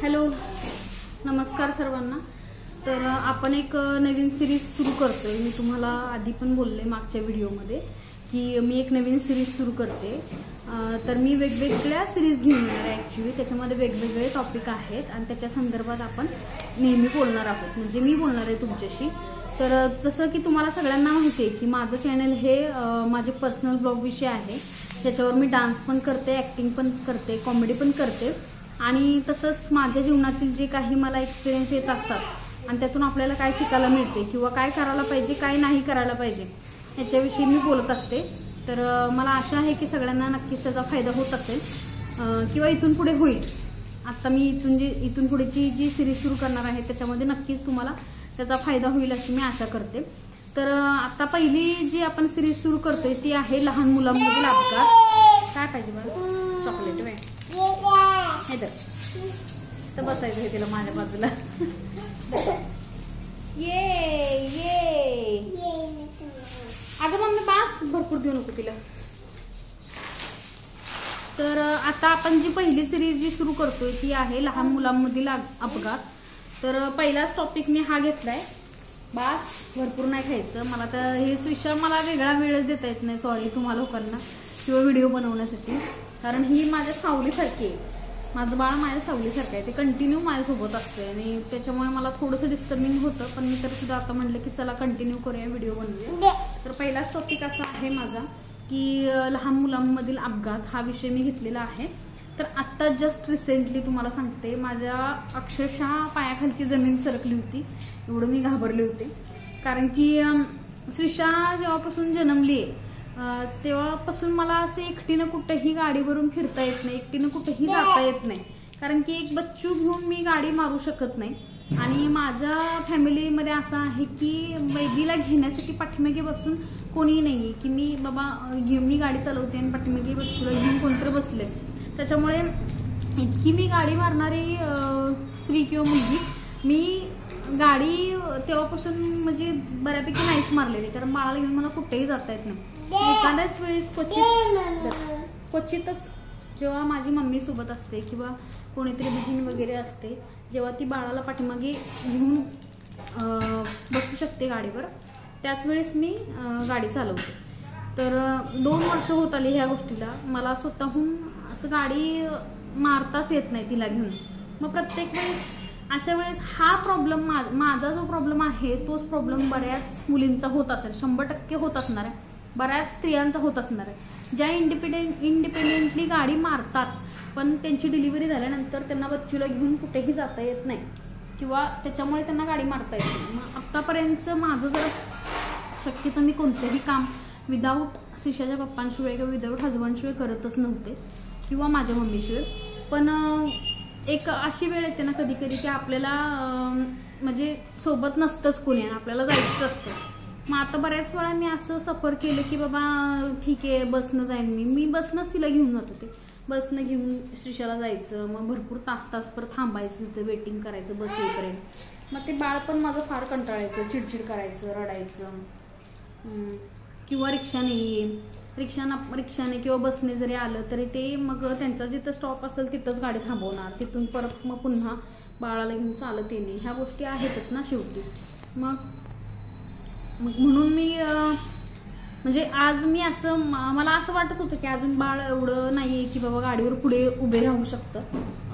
Hello, नमस्कार सर्वांना। तर आपण एक नवीन सिरीज सुरू करतोय। मी तुम्हाला आधी पण बोलले मागच्या व्हिडिओमध्ये की मी एक नवीन सिरीज सुरू करते। तर मी वेगवेगळ्या सिरीज घेऊन येणार आहे। ॲक्च्युली त्याच्यामध्ये वेगवेगळे टॉपिक आहेत आणि त्याच्या संदर्भात आपण नेहमी बोलणार आहोत, म्हणजे मी बोलणार आहे तुमच्याशी। तर जसं की तुम्हाला सगळ्यांना माहिती आहे की माझं चॅनल हे माझे पर्सनल ब्लॉग विषय आहे, ज्याच्यावर मी डान्स पण करते, ॲक्टिंग पण करते, कॉमेडी पण करते आणि तसंच माझ्या जीवनातील जे काही मला एक्सपिरियन्स येत असतात आणि त्यातून आपल्याला काय शिकायला मिळते किंवा काय करायला पाहिजे, काय नाही करायला पाहिजे याच्याविषयी मी बोलत असते। तर मला आशा आहे की सगळ्यांना नक्कीच त्याचा फायदा होत असेल किंवा इथून पुढे होईल। आता मी इथून पुढेची जी सिरीज सुरू करणार आहे त्याच्यामध्ये नक्कीच तुम्हाला त्याचा फायदा होईल अशी मी आशा करते। तर आता पहिली जी आपण सिरीज सुरू करतोय ती आहे लहान मुलांमधील अपघात। काय पाहिजे बरं? चॉकलेट वे हे तर बसायचं आहे तिला माझ्या बाजूला। ये ये अगं मम्मी बास, भरपूर देऊ नको तिला। तर आता आपण जी पहिली सिरीज जी सुरू करतोय ती आहे लहान मुलांमधील अपघात। तर पहिलाच टॉपिक मी हा घेतलाय। बास, भरपूर नाही खायचं मला। तर हेच विषय मला वेगळा वेळ देता येत नाही, सॉरी तुम्हाला लोकांना किंवा व्हिडिओ बनवण्यासाठी, कारण ही माझ्या सावलीसारखी आहे। माझं बाळ माझ्या सावलीसारखं आहे, ते कंटिन्यू माझ्यासोबत असते आणि त्याच्यामुळे मला थोडंसं डिस्टर्बिंग होतं। पण मी तर सुद्धा आता म्हटलं की चला कंटिन्यू करूया, व्हिडिओ बनवूया। तर पहिलाच टॉपिक असा आहे माझा की लहान मुलांमधील अपघात हा विषय मी घेतलेला आहे। तर आत्ता जस्ट रिसेंटली तुम्हाला सांगते, माझ्या अक्षरशः पायाखालची जमीन सरकली होती, एवढं मी घाबरले होते। कारण की श्रीषा जेव्हापासून जन्मली आहे तेव्हापासून मला असे एकटीनं कुठेही गाडीवरून फिरता येत नाही, एकटीनं कुठेही जाता येत नाही, कारण की एक बच्चू घेऊन मी गाडी मारू शकत नाही। आणि माझ्या फॅमिलीमध्ये असं आहे की बैदीला घेण्यासाठी पाठीमागे बसून कोणी नाही आहे की मी बाबा मी गाडी चालवते आणि पाठीमागे बच्चूला घेऊन कोणतरी बसले। त्याच्यामुळे इतकी मी गाडी मारणारी स्त्री किंवा मुलगी मी गाडी तेव्हापासून म्हणजे बऱ्यापैकी नाहीच मारलेली, कारण बाळाला घेऊन मला कुठेही जाता येत नाही। एखाद्याच वेळेस क्वचितच जेव्हा माझी मम्मी सोबत असते किंवा कोणीतरी बहीण वगैरे असते, जेव्हा ती बाळाला पाठीमागे घेऊन बसू शकते गाडीवर, त्याच वेळेस मी गाडी चालवते। तर 2 वर्ष होत आली ह्या गोष्टीला, मला स्वतःहून असं गाडी मारताच येत नाही तिला घेऊन। मग प्रत्येक वेळेस अशा वेळेस हा प्रॉब्लेम माझा जो प्रॉब्लेम आहे तोच प्रॉब्लेम बऱ्याच मुलींचा होत असेल, 100% होत असणार आहे, बऱ्याच स्त्रियांचा होत असणार आहे, ज्या इंडिपेंडेंटली गाडी मारतात पण त्यांची डिलिव्हरी झाल्यानंतर त्यांना बच्चूला घेऊन कुठेही जाता येत नाही किंवा त्याच्यामुळे त्यांना गाडी मारता येत नाही। मग आत्तापर्यंतचं माझं जर शक्यतो मी कोणतंही काम विदाऊट श्रीषाच्या पप्पांशिवाय किंवा विदाऊट हजबंडशिवाय करतच नव्हते किंवा माझ्या मम्मीशिवाय। पण एक अशी वेळ येते ना कधी कधी की आपल्याला म्हणजे सोबत नसतंच कोणी आणि आपल्याला जायचं असतं। मग आता बऱ्याच वेळा मी असं सफर केलं की बाबा ठीक आहे बसनं जाईन, मी बसनंच तिला घेऊन जात होते। बसनं घेऊन श्रीषाला जायचं, मग भरपूर तास परत थांबायचं, तिथं वेटिंग करायचं बस येईपर्यंत। मग ते बाळ पण माझं फार कंटाळायचं, चिडचिड करायचं, रडायचं। किंवा रिक्षाने किंवा बसने जरी आलं तरी ते मग त्यांचा जिथं स्टॉप असेल तिथंच गाडी थांबवणार, तिथून परत मग पुन्हा बाळाला घेऊन चालत येणे, ह्या गोष्टी आहेतच ना शेवटी। मग म्हणून मी म्हणजे आज मी असं मला असं वाटत होतं की अजून बाळ एवढं नाहीये की बाबा गाडीवर पुढे उभे राहू शकतं,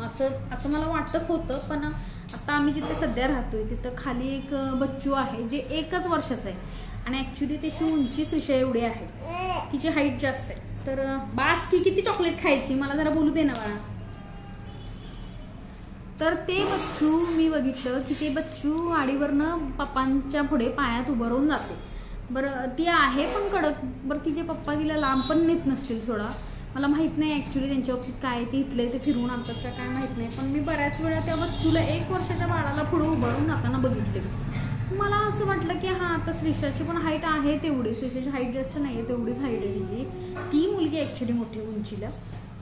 असं मला वाटत होतं। पण आता आम्ही जिथे सध्या राहतोय तिथं खाली एक बच्चू आहे जे 1च वर्षाचं आहे आणि ॲक्च्युली त्याची उंची श्रीषा एवढी आहे, तिची हाईट जास्त आहे। तर बास की किती चॉकलेट खायची, मला जरा बोलू दे ना बाळा। तर ते बच्चू मी बघितलं की ते बच्चू गाडीवरनं पप्पांच्या पुढे पायात उभं राहून जाते। बरं ती आहे पण कडक, बरं तिचे पप्पा तिला लांब पण नेत नसतील सोडा, मला माहित नाही ॲक्च्युली त्यांच्या बाबतीत काय ते इथले ते फिरवून आणतात का काय माहित नाही। पण मी बऱ्याच वेळा त्या बच्चूला 1 वर्षाच्या बाळाला पुढे उभं राहून जाताना बघितले। मला असं वाटलं की हां आता श्रीषाची पण हाईट आहे तेवढी, श्रीषाची हाईट जास्त नाही आहे तेवढीच हाईट आहे तिची, ती मुलगी ॲक्च्युली मोठी उंचीला,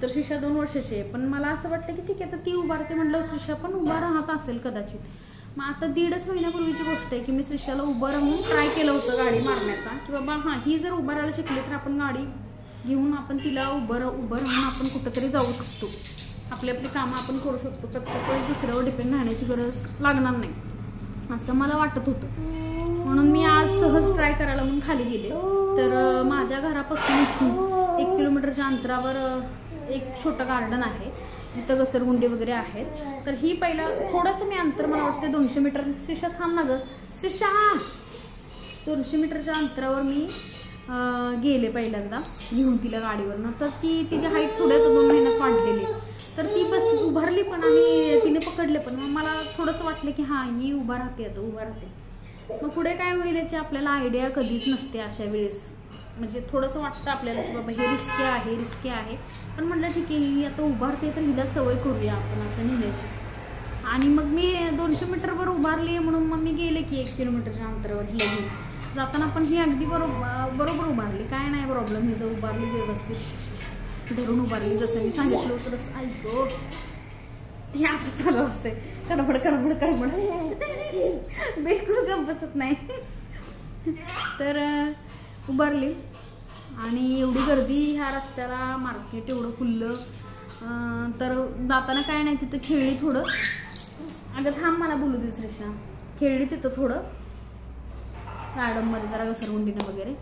तर श्रीषा 2 वर्षाची आहे। पण मला असं वाटतं की ठीक आहे तर ती उभारते म्हटलं श्रीषा पण उभा राहत असेल कदाचित। मग आता 1.5 महिन्यापूर्वीची गोष्ट आहे की मी श्रीषाला उभं राहून ट्राय केलं होतं गाडी मारण्याचा की बाबा हां ही जर उभं राहायला शिकली तर आपण गाडी घेऊन आपण तिला उभं राहून आपण कुठंतरी जाऊ शकतो। आपली आपली कामं आपण करू शकतो, प्रत्येक वेळी दुसऱ्यावर डिपेंड राहण्याची गरज लागणार नाही असं मला वाटत होतं. म्हणून मी आज सहज ट्राय करायला म्हणून खाली गेले. तर माझ्या घरापासून 1 किलोमीटरच्या अंतरावर एक छोटं गार्डन आहे जिथं घसरगुंडी वगैरे आहेत. तर ही पहिला थोडंसं मी अंतर, मला वाटते 200 मीटर. शिशा थांब ना गं, शिशा 200 मीटरच्या अंतरावर मी गेले पहिल्यांदा घेऊन तिला गाडीवरनं. तर ती तिची हाईट थोड्या 2 महिन्यात वाढलेली, तर ती बस उभारली पण आणि तिने पकडले पण. मग मला थोडंसं वाटलं की हां ही उभा राहते, आता उभा राहते. मग पुढे काय होईल याची आपल्याला आयडिया कधीच नसते अशा वेळेस. म्हणजे थोडंसं वाटतं आपल्याला की बाबा हे रिस्की आहे. पण म्हटलं ठीक आहे, ही आता उभारते तर हिला सवय करूया आपण असं नेण्याची. आणि मग मी 200 मीटरवर उभारली म्हणून मग मी गेले की 1 किलोमीटरच्या अंतरावर हिला घेऊन जाताना. पण ही अगदी बरोबर उभारली, काय नाही प्रॉब्लेम. ही जर उभारली व्यवस्थित धरून उभारली जसं मी सांगितलं होतं तसं. ऐको हे असं चालू असते, कडबड बिलकुल गप्प बसत नाही. तर उभारली आणि एवढी गर्दी ह्या रस्त्याला, मार्केट एवढं खुल्लं. तर जाताना काय नाही तिथं खेळली थोडं. अगं थांब मला बोलू दे श्रेषा. खेळली तिथं थोडं गार्डनमध्ये जरा घसरगुंडीनं वगैरे.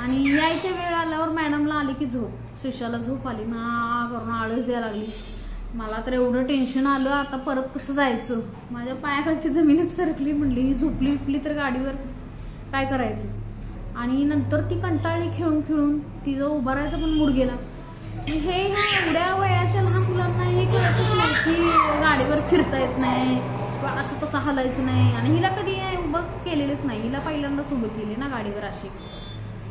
आणि यायच्या वेळ आल्यावर मॅडमला आली की झोप, श्रेषाला झोप आली. करून आळस द्यायला लागली. मला तर एवढं टेन्शन आलं, आता परत कसं जायचं. माझ्या पायाखालची जमीनच सरकली. म्हणली ही झोपली तर गाडीवर काय करायचं. आणि नंतर ती कंटाळली खेळून तिचं उभं राहायचं पण मूड गेला. हे एवढ्या वयाच्या लहान मुलांना हे कळतच नाही की गाडीवर फिरता येत नाही किंवा असं तसं हलायचं नाही. आणि हिला कधी उभं केलेलंच नाही, हिला पहिल्यांदाच उभं केली ना गाडीवर अशी.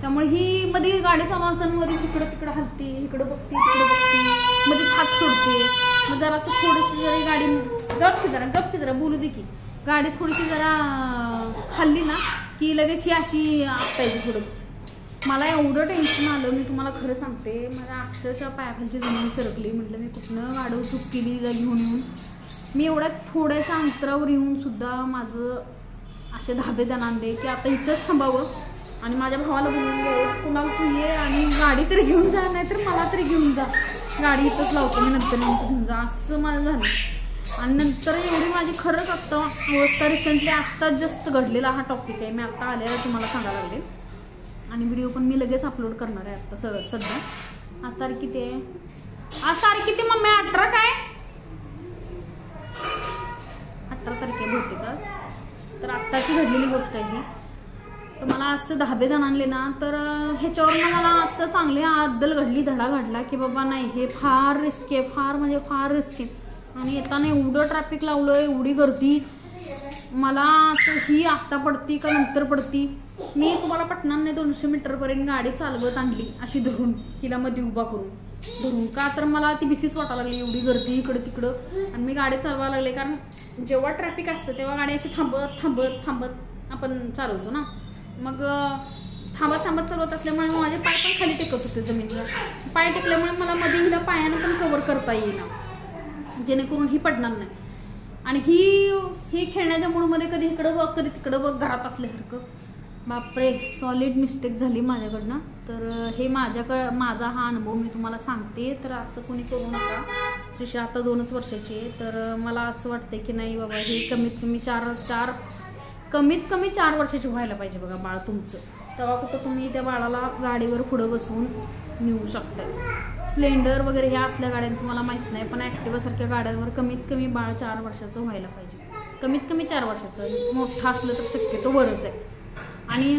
त्यामुळे ही मध्ये गाडी चालू असताना मध्येच इकडं तिकडं हलते, इकडं बघते तिकडं बघते, मध्येच हात सोडते. मग जरा असं थोडीशी जरी गाडी गप्पी जरा बोलू दे की, गाडी थोडीशी जरा हल्ली ना की लगेच ही अशी आपटायची थोडं. मला एवढं टेन्शन आलं, मी तुम्हाला खरं सांगते. माझ्या अक्षरशः पायाखालची जमीन सरकली. म्हटलं मी कुठनं गाडी चूक केली घेऊन येऊन. मी एवढ्या थोड्याशा अंतरावर येऊन सुद्धा माझं असे धाबे आणले की आता इथंच थांबावं. आणि माझ्या भावाला बोलून कुणाला तू ये आणि गाडी तरी घेऊन जा, नाही तर मला तरी घेऊन जा, गाडी इथंच लावतो मी, नंतर घेऊन जा, असं माझं झालं. आणि नंतर एवढी माझी खरंच आत्ता अवस्था रिसेंटली आत्ता जस्ट घडलेला हा टॉपिक आहे. मी आत्ता आल्यावर तुम्हाला सांगायला लागले. आणि व्हिडिओ पण मी लगेच अपलोड करणार आहे आत्ता सध्या. आज तारीख किती आहे? आज तारीख किती मम्मी? 18 काय? 18 तारीख आहे बहुतेक आज. तर आत्ताची घडलेली गोष्ट आहे ही. तर मला असं 10 जण आणले ना, तर ह्याच्यावरनं मला असं चांगली अद्दल घडली, धडा घडला की बाबा नाही हे फार रिस्की आहे, फार म्हणजे फार रिस्की. आणि येताना एवढं ट्रॅफिक लावलं, एवढी गर्दी. मला असं ही आत्ता पडती का नंतर पडती. मी तुम्हाला पटणार नाही 200 मीटरपर्यंत गाडी चालवत आणली अशी धरून, तिला मध्ये उभा करून धरून. का तर मला ती भीतीच वाटायला लागली, एवढी गर्दी इकडं तिकडं. आणि मी गाडी चालवायला लागले, कारण जेव्हा ट्रॅफिक असतं तेव्हा गाडी अशी थांबत आपण चालवतो ना. मग थांबत चालवत असल्यामुळे माझे पाय पण खाली टेकत होते जमिनीला. पाय टेकल्यामुळे मला मध्ये हिला पायानं पण कव्हर करता येईना, जेणेकरून ही पडणार नाही. आणि ही खेळण्याच्या मूडमध्ये कधी इकडं बघ कधी तिकडं बघ घरात असल्यासारखं. बापरे, सॉलिड मिस्टेक झाली माझ्याकडनं. तर हे माझा हा अनुभव मी तुम्हाला सांगते. तर असं कोणी करू नका. शिशा आता 2च वर्षाची आहे. तर मला असं वाटतं की नाही बाबा, हे कमीत कमी 4 वर्षाची व्हायला पाहिजे बघा बाळ तुमचं. तेव्हा कुठं तुम्ही त्या बाळाला गाडीवर पुढं बसवून नेऊ शकताय. स्प्लेंडर वगैरे ह्या असल्या गाड्यांचं मला माहीत नाही, पण ॲक्टिवासारख्या गाड्यांवर कमीत कमी बाळ 4 वर्षाचं व्हायला पाहिजे. कमीत कमी 4 वर्षाचं, मोठं असलं तर शक्यतो बरंच आहे. आणि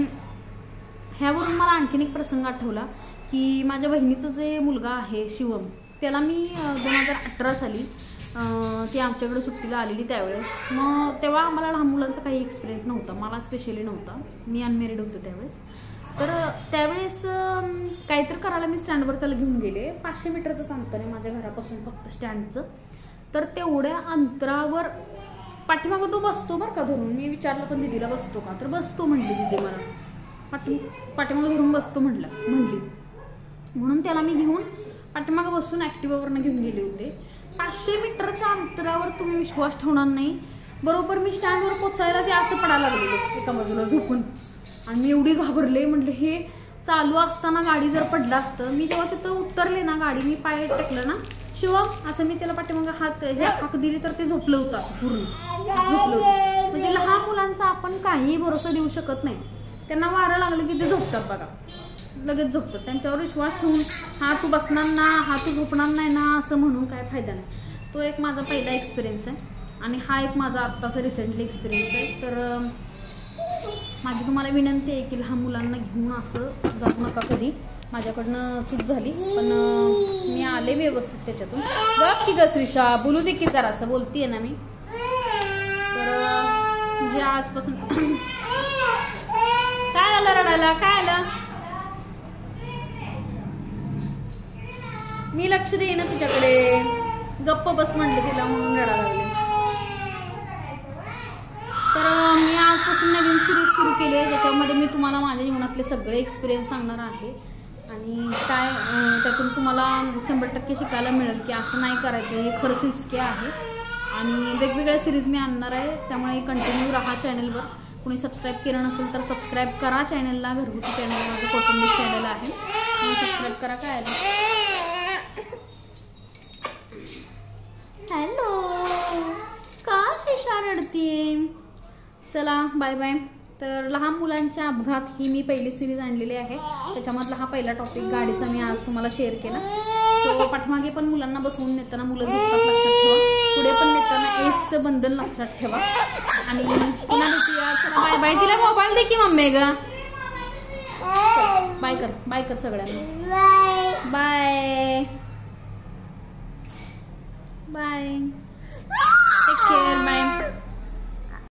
ह्यावरून मला आणखीन एक प्रसंग आठवला की माझ्या बहिणीचं जे मुलगा आहे शिवम, त्याला मी 2018 साली ती आमच्याकडे सुट्टीला आलेली त्यावेळेस. मग तेव्हा आम्हाला लहान मुलांचा काही एक्सपिरियन्स नव्हता, मला स्पेशली नव्हता, मी अनमॅरिड होते त्यावेळेस. तर त्यावेळेस काहीतरी करायला मी स्टँडवर त्याला घेऊन गेले. 500 मीटरचं अंतर आहे माझ्या घरापासून फक्त स्टँडचं. तर तेवढ्या अंतरावर पाठीमागं तो बसतो बरं का धरून. मी विचारलं पण दीदीला बसतो का, तर बसतो म्हणली दीदी मला. पाठीमागं धरून बसतो म्हणली. म्हणून त्याला मी घेऊन पाठीमागं बसून ॲक्टिवावरनं घेऊन गेले होते. 500 मीटरच्या अंतरावर तुम्ही विश्वास ठेवणार नाही, बरोबर मी स्टँडवर पोचायला ते असं पडायला लागलेलं एका बाजूला झोपून. आणि मी एवढी घाबरले. म्हटलं हे चालू असताना गाडी जर पडलं असतं. मी जेव्हा तिथं उतरले ना, गाडी मी पाय टेकलं ना, शिवम असं मी त्याला पाठीमागे हाक दिली तर ते झोपलं होतं असं पूर्ण झोपलं होतं. म्हणजे लहान मुलांचा आपण काही भरोसा देऊ शकत नाही. त्यांना वारं लागलं की ते झोपतात बघा, लगेच झोपतात. त्यांच्यावर विश्वास ठेवून हा तू बसणार ना, हा तू झोपणार नाही ना असं म्हणून काय फायदा नाही. तो एक माझा पहिला एक्सपिरियन्स आहे आणि हा एक माझा आत्ताचा रिसेंटली एक्सपिरियन्स आहे. तर माझी तुम्हाला विनंती आहे की लहान मुलांना घेऊन असं जाऊ नका कधी. माझ्याकडनं चूक झाली पण मी आले व्यवस्थित त्याच्यातून. गप की ग श्रीषा, बोलू दे की जरा, असं बोलतीये ना मी. तर म्हणजे आजपासून काय आलं रडायला, काय आलं? मी लक्ष देईन तुझ्याकडे, गप्प बस म्हटलं तिला म्हणून रडायला लागले. तर मी आजपासून नवीन सिरीज सुरू केली आहे ज्याच्यामध्ये मी तुम्हाला माझ्या जीवनातले सगळे एक्सपिरियन्स सांगणार आहे आणि काय त्यातून तुम्हाला 100% शिकायला मिळेल की असं नाही करायचं, हे खरंच रिस्की आहे. आणि वेगवेगळ्या सिरीज मी आणणार आहे, त्यामुळे कंटिन्यू राहा चॅनलवर. कोणी सबस्क्राईब केलं नसेल तर सबस्क्राईब करा चॅनलला. घरगुती चॅनल माझं कौटुंबिक चॅनल आहे, सबस्क्राईब करा. काय हॅलो, का शिशा रडतीये? चला बाय बाय. तर लहान मुलांच्या अपघात ही मी पहिली सिरीज आणलेली आहे, त्याच्यामधला हा पहिला टॉपिक गाडीचा मी आज तुम्हाला शेअर केला. सो पाठीमागे पण मुलांना बसवून नेताना मुलं झोपतात लक्षात ठेवा, पुढे पण नेताना एजचं बंधन लक्षात ठेवा. आणि पुन्हा भेटूया. चला बाय बाय. तिला मोबाईल दे की मम्मी ग. बाय कर, बाय कर सगळ्यांना. Bye bye, take care, bye.